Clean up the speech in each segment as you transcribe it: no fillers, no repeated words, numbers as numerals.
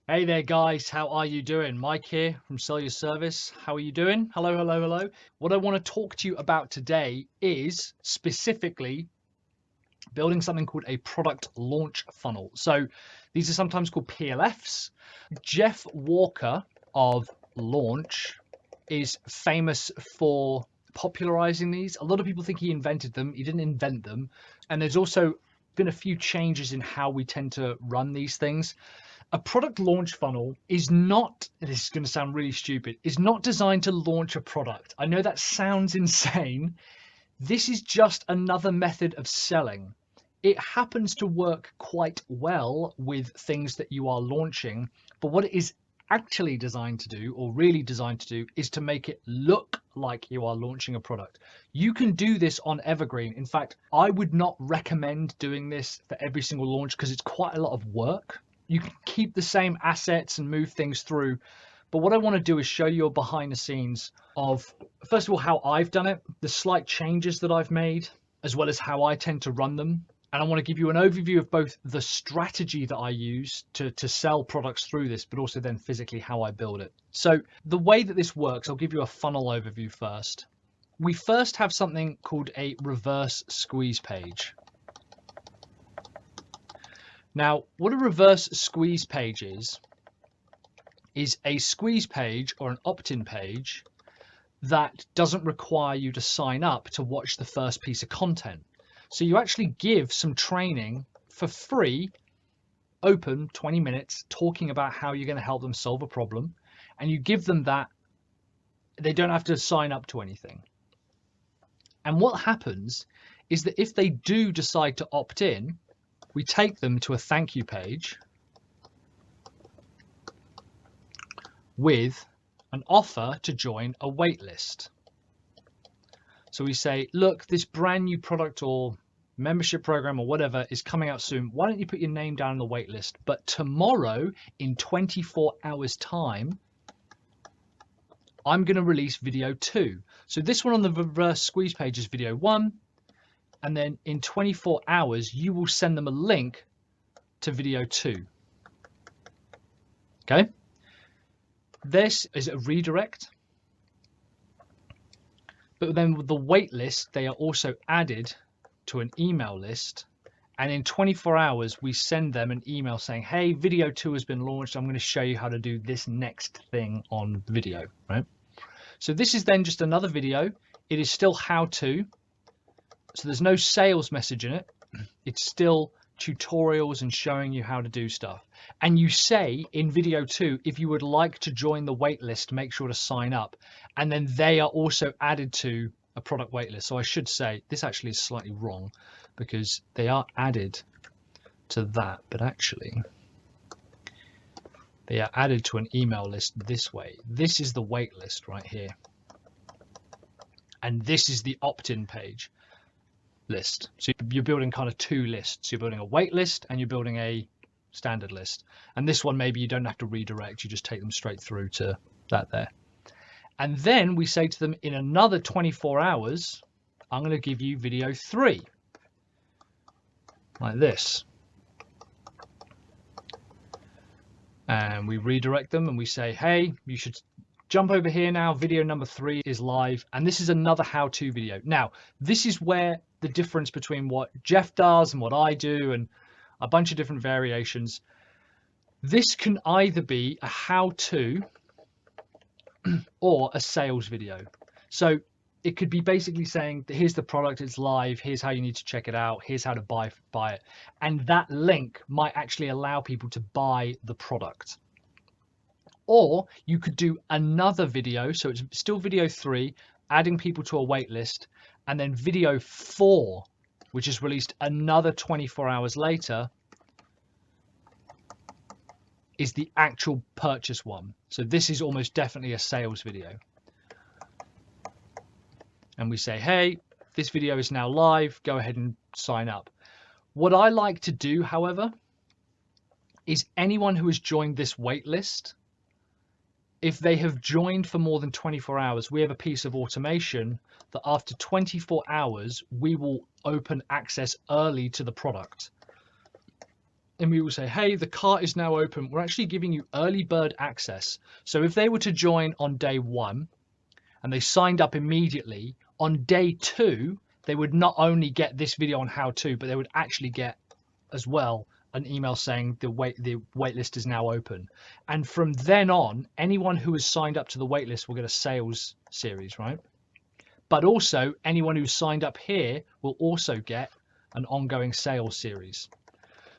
Hey there, guys. How are you doing? Mike here from Sell Your Service. How are you doing? Hello, hello, hello. What I want to talk to you about today is specifically building something called a product launch funnel. So these are sometimes called PLFs. Jeff Walker of Launch is famous for popularizing these. A lot of people think he invented them. He didn't invent them. And there's also been a few changes in how we tend to run these things. A product launch funnel is not, this is going to sound really stupid, is not designed to launch a product. I know that sounds insane. This is just another method of selling. It happens to work quite well with things that you are launching, but what it is actually designed to do, or really designed to do, is to make it look like you are launching a product. You can do this on Evergreen. In fact, I would not recommend doing this for every single launch because it's quite a lot of work. You can keep the same assets and move things through. But what I want to do is show you a behind the scenes of, first of all, how I've done it, the slight changes that I've made, as well as how I tend to run them. And I want to give you an overview of both the strategy that I use to sell products through this, but also then physically how I build it. So the way that this works, I'll give you a funnel overview first. We first have something called a reverse squeeze page. Now, what a reverse squeeze page is a squeeze page or an opt-in page that doesn't require you to sign up to watch the first piece of content. So you actually give some training for free, open 20 minutes, talking about how you're going to help them solve a problem. And you give them that, they don't have to sign up to anything. And what happens is that if they do decide to opt in, we take them to a thank you page with an offer to join a waitlist. So we say, look, this brand new product or membership program or whatever is coming out soon. Why don't you put your name down on the waitlist? But tomorrow, in 24 hours time, I'm going to release video 2. So this one on the reverse squeeze page is video 1. And then in 24 hours, you will send them a link to video 2. Okay. This is a redirect. But then with the wait list, they are also added to an email list. And in 24 hours, we send them an email saying, hey, video 2 has been launched. I'm going to show you how to do this next thing on video, right? So this is then just another video. It is still how to. So there's no sales message in it. It's still tutorials and showing you how to do stuff. And you say in video 2, if you would like to join the waitlist, make sure to sign up. And then they are also added to a product waitlist. So I should say this actually is slightly wrong because they are added to that, but actually they are added to an email list this way. This is the waitlist right here. And this is the opt-in page list. So you're building kind of two lists. You're building a wait list and you're building a standard list. And this one, maybe you don't have to redirect. You just take them straight through to that there. And then we say to them in another 24 hours, I'm going to give you video 3 like this. And we redirect them and we say, hey, you should jump over here now. Video number 3 is live. And this is another how-to video. Now, this is where the difference between what Jeff does and what I do and a bunch of different variations. This can either be a how-to or a sales video. So it could be basically saying, here's the product, it's live, here's how you need to check it out, here's how to buy it. And that link might actually allow people to buy the product. Or you could do another video, so it's still video 3, adding people to a wait list, and then video 4, which is released another 24 hours later, is the actual purchase one. So this is almost definitely a sales video. And we say, hey, this video is now live, go ahead and sign up. What I like to do, however, is anyone who has joined this wait list, if they have joined for more than 24 hours, we have a piece of automation that after 24 hours, we will open access early to the product. and we will say, hey, the cart is now open. We're actually giving you early bird access. So if they were to join on day 1 and they signed up immediately, on day 2, they would not only get this video on how to, but they would actually get as well an email saying the wait list is now open. And from then on, anyone who has signed up to the wait list will get a sales series, right? But also anyone who's signed up here will also get an ongoing sales series.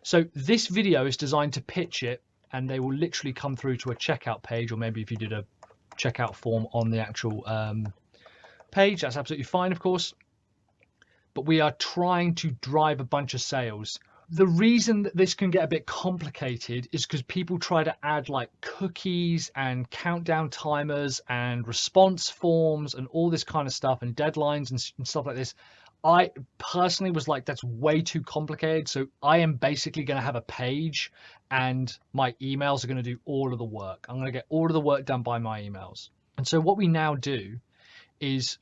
So this video is designed to pitch it, and they will literally come through to a checkout page, or maybe if you did a checkout form on the actual page, that's absolutely fine, of course. But we are trying to drive a bunch of sales. The reason that this can get a bit complicated is because people try to add like cookies and countdown timers and response forms and all this kind of stuff and deadlines and stuff like this. I personally was like, that's way too complicated. So I am basically going to have a page and my emails are going to do all of the work. I'm going to get all of the work done by my emails. And so what we now do is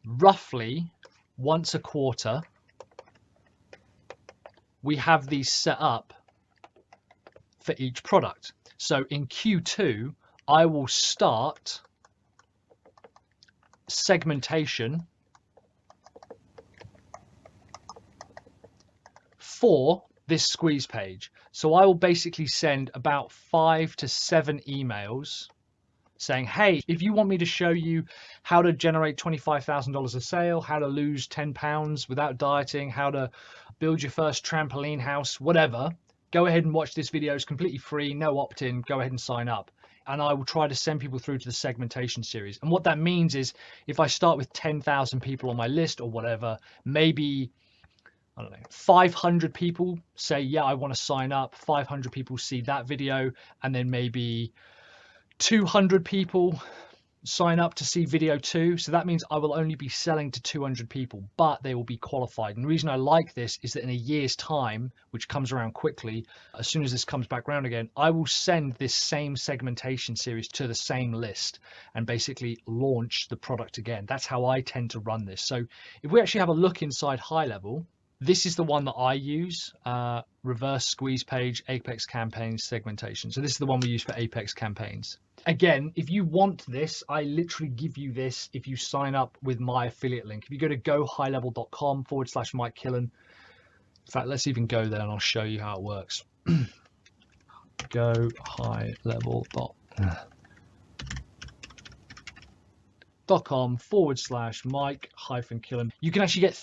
roughly once a quarter, we have these set up for each product. So in Q2, I will start segmentation for this squeeze page. So I will basically send about 5 to 7 emails saying, hey, if you want me to show you how to generate $25,000 a sale, how to lose 10 pounds without dieting, how to build your first trampoline house, whatever, go ahead and watch this video. It's completely free, no opt-in, go ahead and sign up. And I will try to send people through to the segmentation series. And what that means is if I start with 10,000 people on my list or whatever, maybe, I don't know, 500 people say, yeah, I want to sign up. 500 people see that video, and then maybe 200 people sign up to see video 2. So that means I will only be selling to 200 people, but they will be qualified. And the reason I like this is that in a year's time, which comes around quickly, as soon as this comes back around again, I will send this same segmentation series to the same list and basically launch the product again. That's how I tend to run this. So if we actually have a look inside HighLevel, this is the one that I use, reverse squeeze page, Apex campaigns, segmentation. So this is the one we use for Apex campaigns. Again, if you want this, I literally give you this if you sign up with my affiliate link. If you go to gohighlevel.com/Mike Killen, in fact, let's even go there and I'll show you how it works. gohighlevel.com/Mike-Killen. You can actually get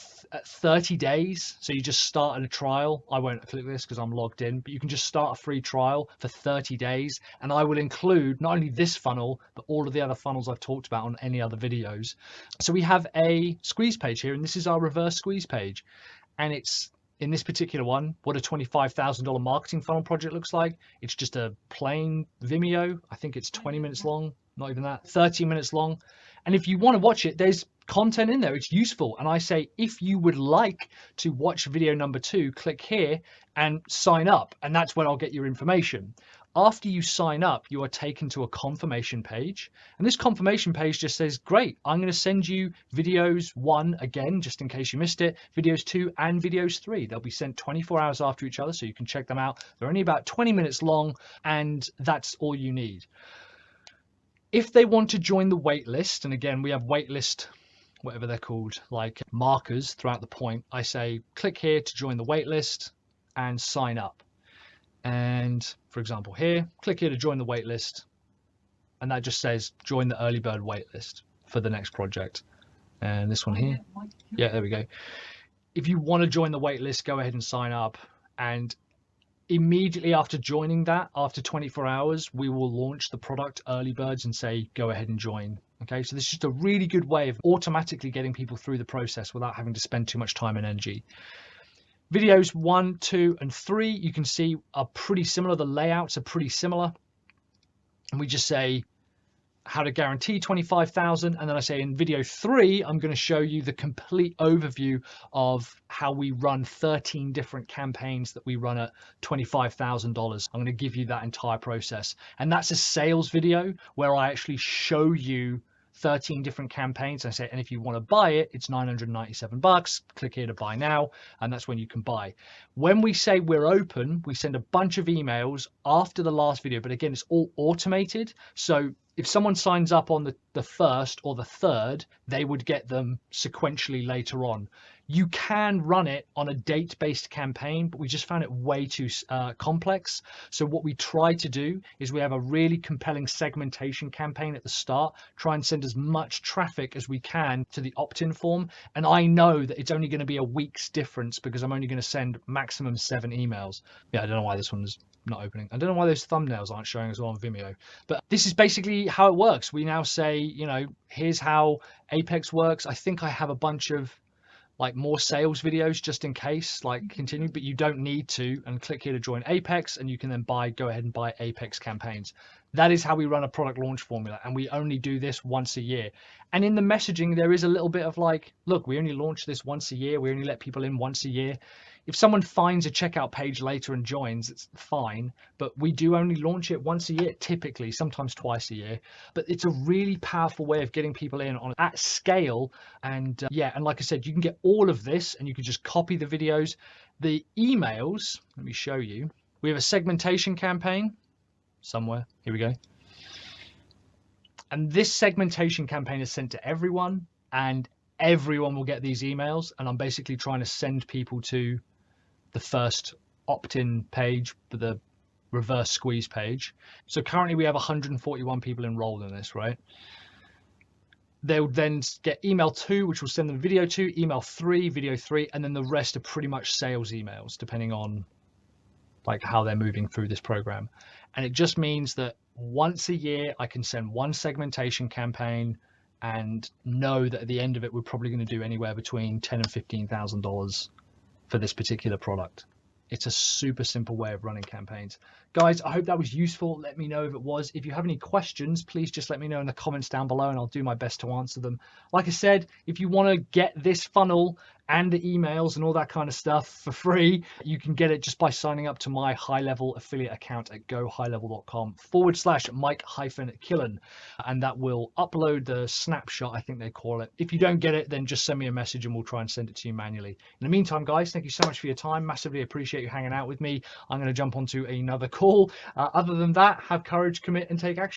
30 days. So you just start in a trial. I won't click this because I'm logged in, but you can just start a free trial for 30 days. And I will include not only this funnel, but all of the other funnels I've talked about on any other videos. So we have a squeeze page here, and this is our reverse squeeze page. And it's, in this particular one, what a $25,000 marketing funnel project looks like. It's just a plain Vimeo. I think it's 20 minutes long, not even that, 30 minutes long. And if you want to watch it, there's content in there. It's useful. And I say, if you would like to watch video number 2, click here and sign up. And that's when I'll get your information. After you sign up, you are taken to a confirmation page. And this confirmation page just says, great, I'm going to send you videos 1 again, just in case you missed it, videos 2 and videos 3. They'll be sent 24 hours after each other, so you can check them out. They're only about 20 minutes long, and that's all you need. If they want to join the wait list, and again, we have wait list, whatever they're called, like markers throughout the point, I say, click here to join the wait list and sign up. And for example, here, click here to join the wait list. And that just says, join the early bird wait list for the next project. And this one here, yeah, there we go. If you want to join the wait list, go ahead and sign up. And immediately after joining that, after 24 hours, we will launch the product early birds and say, go ahead and join. Okay, so this is just a really good way of automatically getting people through the process without having to spend too much time and energy. Videos 1, 2, and 3, you can see are pretty similar. The layouts are pretty similar. And we just say how to guarantee 25,000. And then I say in video 3, I'm going to show you the complete overview of how we run 13 different campaigns that we run at $25,000. I'm going to give you that entire process. And that's a sales video where I actually show you 13 different campaigns. I say, and if you want to buy it, it's $997. Click here to buy now, and that's when you can buy. When we say we're open, we send a bunch of emails after the last video, but again, it's all automated. So if someone signs up on the first or the third, they would get them sequentially later on. You can run it on a date-based campaign, but we just found it way too complex. So what we try to do is we have a really compelling segmentation campaign at the start, try and send as much traffic as we can to the opt-in form. And I know that it's only going to be a week's difference because I'm only going to send maximum 7 emails. Yeah, I don't know why this one's not opening. I don't know why those thumbnails aren't showing as well on Vimeo, but this is basically how it works. We now say, you know, here's how Apex works. I think I have a bunch of like more sales videos just in case, like continue, but you don't need to, and click here to join Apex, and you can then go ahead and buy Apex campaigns. That is how we run a product launch formula, and we only do this once a year. And in the messaging, there is a little bit of like, look, we only launch this once a year. We only let people in once a year. If someone finds a checkout page later and joins, it's fine, but we do only launch it once a year, typically, sometimes twice a year. But it's a really powerful way of getting people in on at scale. And yeah, and like I said, you can get all of this and you can just copy the videos. The emails, let me show you. We have a segmentation campaign somewhere. Here we go. And this segmentation campaign is sent to everyone, and everyone will get these emails. And I'm basically trying to send people to the first opt-in page, the reverse squeeze page. So currently we have 141 people enrolled in this, right? They'll then get email 2, which will send them video 2, email 3, video 3, and then the rest are pretty much sales emails, depending on like how they're moving through this program. And it just means that once a year I can send one segmentation campaign and know that at the end of it we're probably going to do anywhere between $10,000 and $15,000 for this particular product. It's a super simple way of running campaigns. Guys, I hope that was useful. Let me know if it was. If you have any questions, please just let me know in the comments down below and I'll do my best to answer them. Like I said, if you want to get this funnel and the emails and all that kind of stuff for free, you can get it just by signing up to my HighLevel affiliate account at gohighlevel.com/Mike-Killen. And that will upload the snapshot, I think they call it. If you don't get it, then just send me a message and we'll try and send it to you manually. In the meantime, guys, thank you so much for your time. Massively appreciate you hanging out with me. I'm going to jump onto another call. Other than that, have courage, commit, and take action.